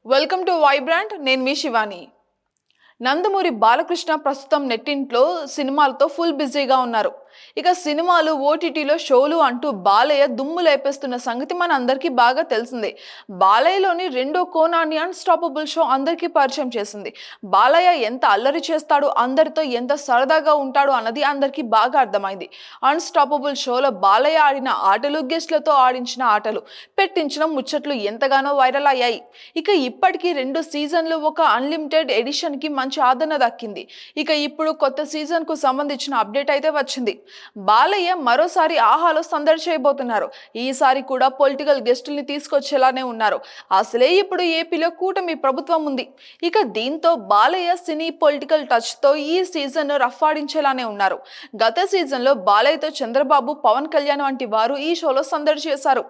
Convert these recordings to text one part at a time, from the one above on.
Welcome to Vibrant. నేను మీ శివాని. నందమూరి బాలకృష్ణ ప్రస్తుతం నెట్టింట్లో సినిమాలతో ఫుల్ బిజీగా ఉన్నారు. ఇక సినిమాలు, ఓటీటీలో షోలు అంటూ బాలయ్య దుమ్ము లేపేస్తున్న సంగతి మన అందరికీ బాగా తెలిసిందే. బాలయ్యలోని రెండో కోణాన్ని అన్స్టాపబుల్ షో అందరికీ పరిచయం చేసింది. బాలయ్య ఎంత అల్లరి చేస్తాడు, అందరితో ఎంత సరదాగా ఉంటాడు అన్నది అందరికీ బాగా అర్థమైంది. అన్స్టాపబుల్ షోలో బాలయ్య ఆడిన ఆటలు, గెస్ట్లతో ఆడించిన ఆటలు, పెట్టించిన ముచ్చట్లు ఎంతగానో వైరల్ అయ్యాయి. ఇక ఇప్పటికీ 2 సీజన్లు, ఒక అన్లిమిటెడ్ ఎడిషన్ కి మంచి ఆదరణ దక్కింది. ఇక ఇప్పుడు కొత్త సీజన్ కు సంబంధించిన అప్డేట్ అయితే వచ్చింది. బాలయ్య మరోసారి ఆహాలో సందడి చేయబోతున్నారు. ఈసారి కూడా పొలిటికల్ గెస్టుల్ని తీసుకొచ్చేలానే ఉన్నారు. అసలే ఇప్పుడు ఏపీలో కూటమి ప్రభుత్వం ఉంది. ఇక దీంతో బాలయ్య సినీ పొలిటికల్ టచ్ తో ఈ సీజన్ రఫ్ ఆడించేలానే ఉన్నారు. గత సీజన్ లో బాలయ్యతో చంద్రబాబు, పవన్ కళ్యాణ్ వంటి వారు ఈ షోలో సందడి చేశారు.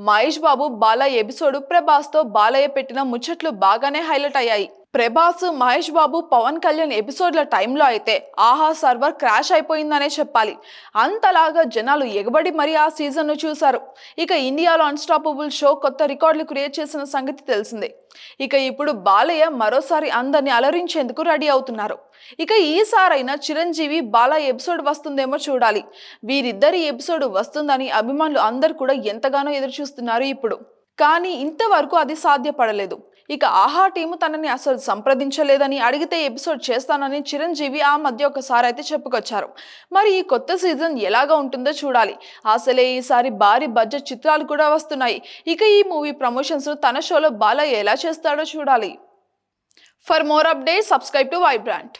మహేష్ బాబు, బాలయ్య ఎపిసోడ్, ప్రభాస్ తో బాలయ్య పెట్టిన ముచ్చట్లు బాగానే హైలైట్ అయ్యాయి. ప్రభాస్, మహేష్ బాబు, పవన్ కళ్యాణ్ ఎపిసోడ్ల టైంలో అయితే ఆహా సర్వర్ క్రాష్ అయిపోయిందనే చెప్పాలి. అంతలాగా జనాలు ఎగబడి మరి ఆ సీజన్ను చూశారు. ఇక ఇండియాలో అన్స్టాపబుల్ షో కొత్త రికార్డులు క్రియేట్ చేసిన సంగతి తెలిసిందే. ఇక ఇప్పుడు బాలయ్య మరోసారి అందరిని అలరించేందుకు రెడీ అవుతున్నారు. ఇక ఈసారైనా చిరంజీవి, బాలయ్య ఎపిసోడ్ వస్తుందేమో చూడాలి. వీరిద్దరి ఎపిసోడ్ వస్తుందని అభిమానులు అందరూ కూడా ఎంతగానో ఎదురు చూస్తున్నారు ఇప్పుడు. కానీ ఇంతవరకు అది సాధ్యపడలేదు. ఇక ఆహా టీము తనని అసలు సంప్రదించలేదని, అడిగితే ఎపిసోడ్ చేస్తానని చిరంజీవి ఆ మధ్య ఒకసారి అయితే చెప్పుకొచ్చారు. మరి ఈ కొత్త సీజన్ ఎలాగా ఉంటుందో చూడాలి. అసలే ఈసారి భారీ బడ్జెట్ చిత్రాలు కూడా వస్తున్నాయి. ఇక ఈ మూవీ ప్రమోషన్స్ తన షోలో బాలయ్య ఎలా చేస్తాడో చూడాలి. For more updates, subscribe to Vibrant.